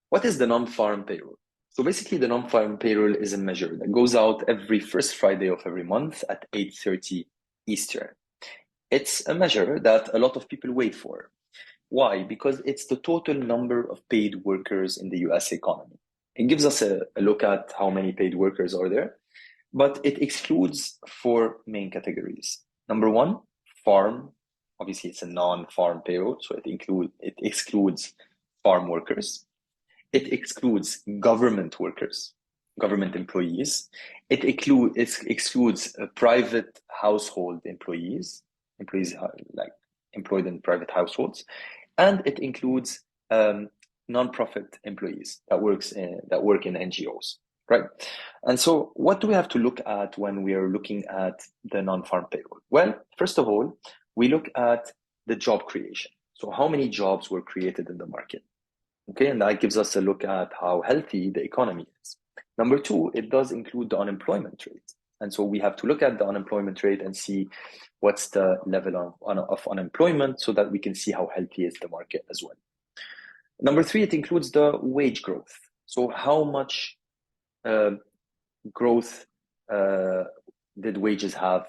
What is the non-farm payroll? So basically, the non-farm payroll is a measure that goes out every first Friday of every month at 8:30 Eastern. It's a measure that a lot of people wait for. Why? Because it's the total number of paid workers in the US economy. It gives us a look at how many paid workers are there, but it excludes four main categories. Number one, farm. Obviously, it's a non-farm payroll, so it excludes farm workers. It excludes government workers, government employees. It excludes private household employees, employees like employed in private households, and it includes nonprofit employees that work in NGOs, right? And so, what do we have to look at when we are looking at the non-farm payroll? Well, first of all, we look at the job creation. So, how many jobs were created in the market? Okay, and that gives us a look at how healthy the economy is. Number two, it does include the unemployment rate. And so we have to look at the unemployment rate and see what's the level of unemployment so that we can see how healthy is the market as well. Number three, it includes the wage growth. So how much growth did wages have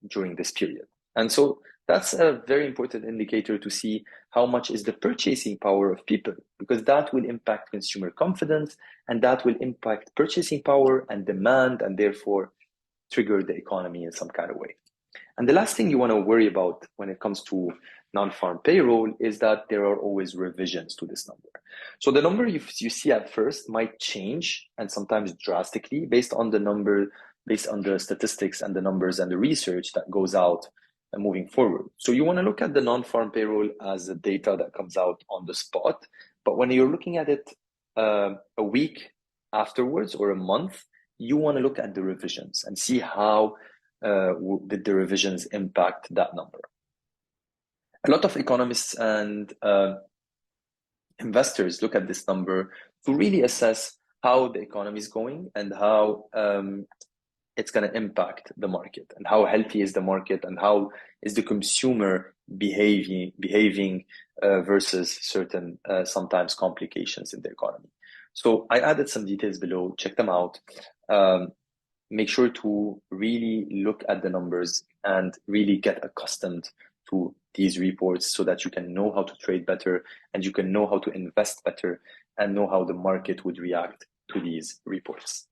during this period? And so that's a very important indicator to see how much is the purchasing power of people, because that will impact consumer confidence and that will impact purchasing power and demand, and therefore trigger the economy in some kind of way. And the last thing you want to worry about when it comes to non-farm payroll is that there are always revisions to this number. So the number you see at first might change, and sometimes drastically, based on the statistics and the numbers and the research that goes out and moving forward. So you want to look at the non-farm payroll as a data that comes out on the spot. But when you're looking at it a week afterwards or a month, you want to look at the revisions and see how did the revisions impact that number. A lot of economists and investors look at this number to really assess how the economy is going and how it's going to impact the market, and how healthy is the market, and how is the consumer behaving versus certain sometimes complications in the economy. So I added some details below. Check them out. Make sure to really look at the numbers and really get accustomed to these reports so that you can know how to trade better and you can know how to invest better and know how the market would react to these reports.